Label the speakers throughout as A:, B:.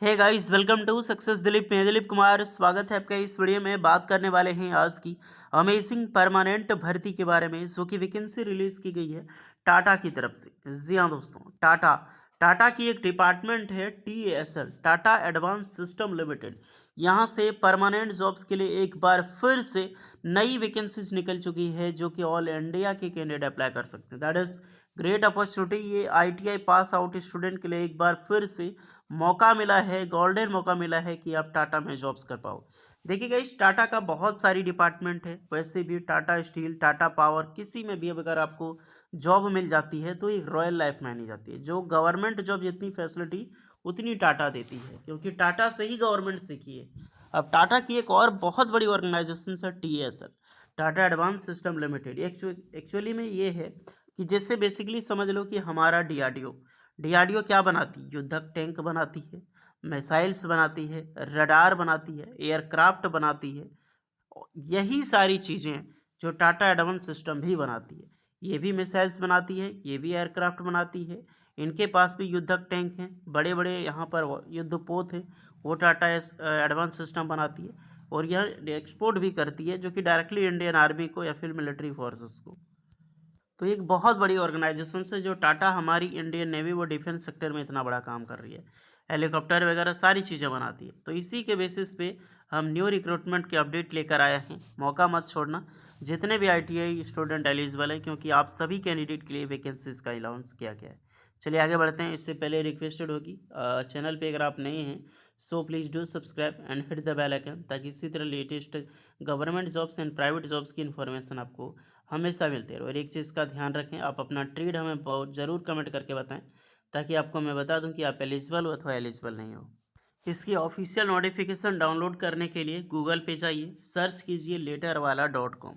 A: Hey guys, welcome to success Dilip. मैं दिलीप कुमार, स्वागत है आपका इस वीडियो में। बात करने वाले हैं आज की अमेजिंग परमानेंट भर्ती के बारे में, जो कि वैकेंसी रिलीज की गई है टाटा की तरफ से। जी हाँ दोस्तों, टाटा टाटा की एक डिपार्टमेंट है TASL, Tata advance system limited. यहाँ से परमानेंट जॉब्स के लिए एक बार फिर से नई वैकेंसीज निकल चुकी है, जो कि ऑल इंडिया के कैंडिडेट अप्लाई कर सकते हैं। That is great opportunity. ये ITI पास आउट स्टूडेंट के लिए एक बार फिर से मौका मिला है, गोल्डन मौका मिला है कि आप टाटा में जॉब्स कर पाओ। देखिएगा, इस टाटा का बहुत सारी डिपार्टमेंट है। वैसे भी टाटा स्टील, टाटा पावर, किसी में भी अगर आपको जॉब मिल जाती है तो एक रॉयल लाइफ मानी जाती है। जो गवर्नमेंट जॉब जितनी फैसिलिटी उतनी टाटा देती है, क्योंकि टाटा से ही गवर्नमेंट सीखी है। अब टाटा की एक और बहुत बड़ी ऑर्गेनाइजेशन है TASL, Tata advance system limited. Actually में ये है कि जैसे बेसिकली समझ लो कि हमारा डीआरडीओ क्या बनाती है? युद्धक टैंक बनाती है, मिसाइल्स बनाती है, रडार बनाती है, एयरक्राफ्ट बनाती है। यही सारी चीज़ें जो टाटा एडवांस सिस्टम भी बनाती है। ये भी मिसाइल्स बनाती है, ये भी एयरक्राफ्ट बनाती है। इनके पास भी युद्धक टैंक हैं, बड़े बड़े यहाँ पर युद्धपोत हैं, वो टाटा एडवांस सिस्टम बनाती है। और यह एक्सपोर्ट भी करती है, जो कि डायरेक्टली इंडियन आर्मी को या फिर मिलिट्री फोर्सेस को। तो एक बहुत बड़ी ऑर्गेनाइजेशन है जो टाटा, हमारी इंडियन नेवी वो डिफेंस सेक्टर में इतना बड़ा काम कर रही है। हेलीकॉप्टर वगैरह सारी चीज़ें बनाती है। तो इसी के बेसिस पे हम न्यू रिक्रूटमेंट के अपडेट लेकर आए हैं। मौका मत छोड़ना, जितने भी ITI स्टूडेंट एलिजिबल है, क्योंकि आप सभी कैंडिडेट के लिए वैकेंसीज का अनाउंस किया गया है। चलिए आगे बढ़ते हैं। इससे पहले रिक्वेस्टेड होगी, चैनल पे अगर आप नए हैं so please do subscribe and hit the bell icon, ताकि इसी तरह latest government jobs and private jobs की इन्फॉर्मेशन आपको हमेशा मिलते रहे। और एक चीज़ का ध्यान रखें, आप अपना ट्रेड हमें बहुत ज़रूर कमेंट करके बताएं, ताकि आपको मैं बता दूं कि आप एलिजिबल हो अथवा एलिजिबल नहीं हो। इसकी ऑफिशियल नोटिफिकेशन डाउनलोड करने के लिए गूगल पे जाइए, सर्च कीजिए letterwala.com।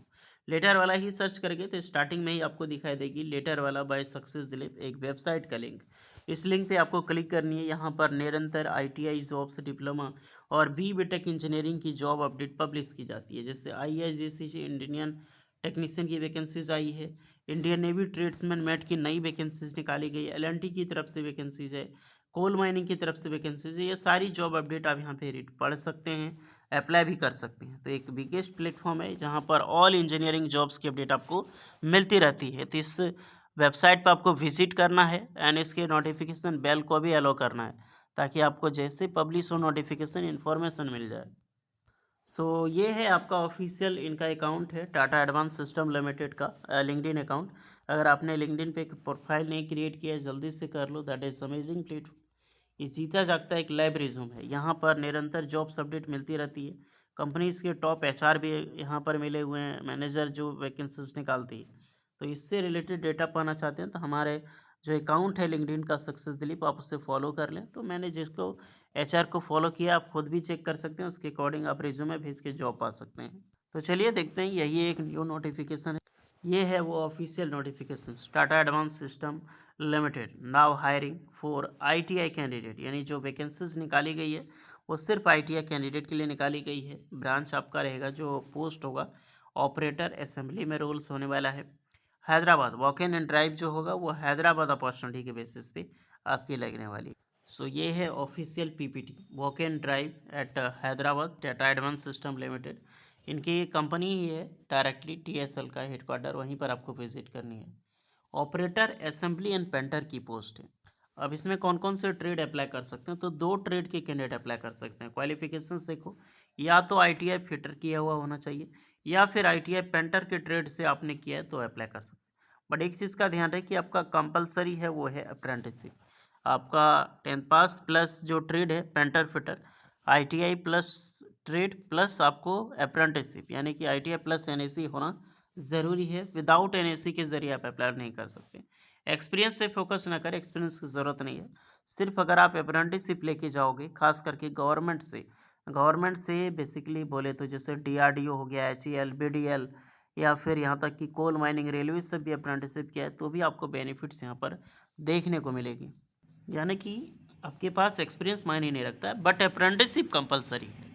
A: लेटर वाला ही सर्च करके तो स्टार्टिंग में ही आपको दिखाई देगी लेटर वाला बाय सक्सेस दिलीप, एक वेबसाइट का लिंक। इस लिंक पे आपको क्लिक करनी है। यहाँ पर निरंतर ITI जॉब्स, डिप्लोमा और BTech इंजीनियरिंग की जॉब अपडेट पब्लिश की जाती है। जैसे IIGC इंडियन टेक्नीशियन की वैकेंसीज आई है, इंडियन नेवी ट्रेड्समैन मेट की नई वैकेंसीज निकाली गई है, LNT की तरफ से वैकेंसीज है, कोल माइनिंग की तरफ से वैकेंसीज है। ये सारी जॉब अपडेट आप यहाँ पे रीड पढ़ सकते हैं, अप्लाई भी कर सकते हैं। तो एक बिगेस्ट प्लेटफॉर्म है जहाँ पर ऑल इंजीनियरिंग जॉब्स की अपडेट आपको मिलती रहती है। तो इस वेबसाइट पर आपको विजिट करना है एंड इसके नोटिफिकेशन बेल को भी अलो करना है, ताकि आपको जैसे पब्लिश हो नोटिफिकेशन इन्फॉर्मेशन मिल जाए। सो ये है आपका ऑफिशियल इनका अकाउंट है, टाटा एडवांस सिस्टम लिमिटेड का लिंक्डइन अकाउंट। अगर आपने लिंक्डइन पे एक प्रोफाइल नहीं क्रिएट किया है, जल्दी से कर लो। That is amazing platform. ये जीता जागता एक लाइव रिज्यूम है। यहाँ पर निरंतर जॉब्स अपडेट मिलती रहती है। कंपनीज के टॉप HR भी यहाँ पर मिले हुए हैं, मैनेजर जो वैकेंसीज निकालती है। तो इससे रिलेटेड डेटा पाना चाहते हैं तो हमारे जो अकाउंट है लिंक्डइन का सक्सेस दिलीप, आप उसे फॉलो कर लें। तो मैंने जिसको HR को फॉलो किया, आप खुद भी चेक कर सकते हैं, उसके अकॉर्डिंग आप रिज्यूमे भेज के जॉब पा सकते हैं। तो चलिए देखते हैं, यही एक न्यू नोटिफिकेशन है। ये है वो official notification, Tata advance system limited now hiring for ITI candidate. यानी जो वैकेंसीज निकाली गई है वो सिर्फ ITI कैंडिडेट के लिए निकाली गई है। ब्रांच आपका रहेगा, जो पोस्ट होगा ऑपरेटर असेंबली में रोल्स होने वाला है। Hyderabad walk in and drive जो होगा वो हैदराबाद अपॉर्चुनिटी के बेसिस पे आपकी लगने वाली। सो ये है official PPT, walk in drive eight Hyderabad, Tata advance system limited. इनकी कंपनी ही है, डायरेक्टली TSL का हेडक्वार्टर, वहीं पर आपको विजिट करनी है। ऑपरेटर असेंबली एंड पेंटर की पोस्ट है। अब इसमें कौन कौन से ट्रेड अप्लाई कर सकते हैं? तो 2 ट्रेड के कैंडिडेट अप्लाई कर सकते हैं। क्वालिफिकेशंस देखो, या तो ITI फिटर किया हुआ होना चाहिए, या फिर ITI पेंटर के ट्रेड से आपने किया है तो अप्लाई कर सकते हैं। बट एक चीज़ का ध्यान रहे कि आपका कंपलसरी है वो है अप्रेंटिसशिप। आपका 10th पास प्लस जो ट्रेड है painter fitter, ITI plus trade plus आपको अप्रेंटिसशिप, यानी कि ITI प्लस NAC होना ज़रूरी है। विदाउट NAC के ज़रिए आप अप्लाई नहीं कर सकते। एक्सपीरियंस पे फोकस ना करें, एक्सपीरियंस की ज़रूरत नहीं है। सिर्फ अगर आप अप्रेंटिसशिप लेके जाओगे, खास करके गवर्नमेंट से बेसिकली बोले तो जैसे DRDO हो गया, HAL, BDL, या फिर यहाँ तक कि कोल माइनिंग, रेलवे से भी अप्रेंटिसशिप किया है तो भी आपको बेनिफिट्स यहाँ पर देखने को मिलेगी। यानी कि आपके पास एक्सपीरियंस मायने नहीं रखता है, बट अप्रेंटिसशिप कंपलसरी है।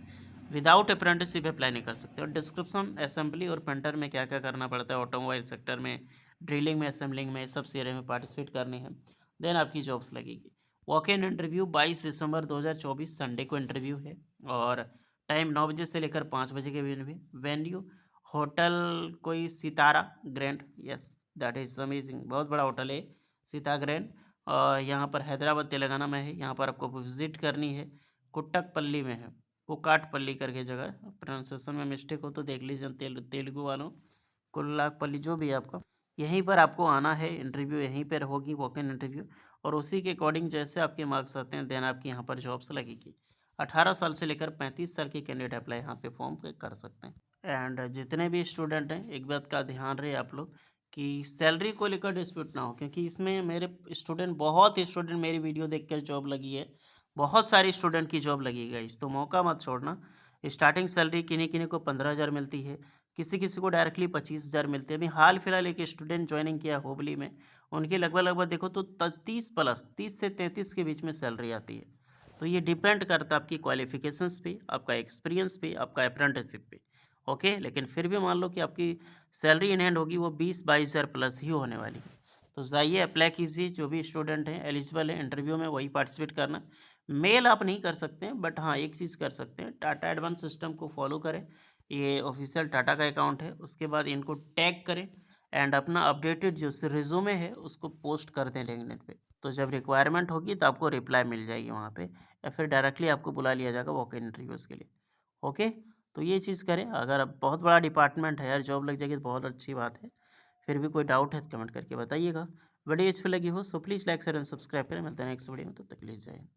A: विदाउट अप्रेंटिसशिप अप्लाई नहीं कर सकते। और डिस्क्रिप्शन असेंबली और पेंटर में क्या क्या करना पड़ता है, ऑटोमोबाइल सेक्टर में, ड्रिलिंग में, असेंबलिंग में, सब एरिया में पार्टिसिपेट करने हैं, देन आपकी जॉब्स लगेगी। Walk in interview 22 December 2024 Sunday को इंटरव्यू है और टाइम 9 बजे से लेकर 5 बजे के बीच में। वेन्यू होटल कोई सितारा grand, yes that is amazing, बहुत बड़ा होटल है सीता ग्रैंड। यहाँ पर हैदराबाद तेलंगाना में है। यहाँ पर आपको विजिट करनी है, कुट्टकपल्ली में है, कुकाटपल्ली करके जगह। प्रोनाउंसिएशन में मिस्टेक हो तो देख लीजिए तेलुगु वालों, कुल्लापल्ली जो भी है आपका। यहीं पर आपको आना है, इंटरव्यू यहीं पर होगी, वॉक इन इंटरव्यू। और उसी के अकॉर्डिंग जैसे आपके मार्क्स आते हैं देन आपकी यहाँ पर जॉब्स लगेगी। 18 साल से लेकर 35 साल के कैंडिडेट अप्लाई यहाँ पे फॉर्म पे कर सकते हैं। एंड जितने भी स्टूडेंट हैं एक बात का ध्यान रहे आप लोग कि सैलरी को लेकर डिस्प्यूट ना हो, क्योंकि इसमें मेरे स्टूडेंट बहुत स्टूडेंट मेरी वीडियो देखकर जॉब लगी है, बहुत सारी स्टूडेंट की जॉब लगी गई। तो मौका मत छोड़ना। स्टार्टिंग सैलरी किन्हीं किन्हीं को 15,000 मिलती है, किसी किसी को डायरेक्टली 25,000 मिलते हैं। अभी हाल फिलहाल एक स्टूडेंट ज्वाइनिंग किया हुबली में, उनकी लगभग लगभग देखो तो 30 से 33 के बीच में सैलरी आती है। तो ये डिपेंड करता है आपकी क्वालिफिकेशंस पे, आपका एक्सपीरियंस पे, आपका अप्रेंटिसशिप पे। ओके, लेकिन फिर भी मान लो कि आपकी सैलरी इन हैंड होगी वो 20-22 हज़ार प्लस ही होने वाली है। तो जाइए अप्लाई कीजिए, जो भी स्टूडेंट हैं एलिजिबल है इंटरव्यू में वही पार्टिसिपेट करना। मेल आप नहीं कर सकते हैं, बट हाँ एक चीज़ कर सकते हैं, टाटा एडवांस सिस्टम को फॉलो करें। ये ऑफिशियल टाटा का अकाउंट है। उसके बाद इनको टैग करें एंड अपना अपडेटेड जो रिज्यूमे है उसको पोस्ट कर दें लिंक्डइन पे। तो जब रिक्वायरमेंट होगी तो आपको रिप्लाई मिल जाएगी वहाँ पे, या फिर डायरेक्टली आपको बुला लिया जाएगा वॉक इन इंटरव्यूज़ के लिए। ओके, तो ये चीज़ करें। अगर अब बहुत बड़ा डिपार्टमेंट है यार, जॉब लग जाएगी तो बहुत अच्छी बात है। फिर भी कोई डाउट है तो कमेंट करके बताइएगा। वीडियो अच्छी लगी हो so please like share and subscribe करें। मिलते हैं नेक्स्ट वीडियो में, तब तक के लिए जय हिंद।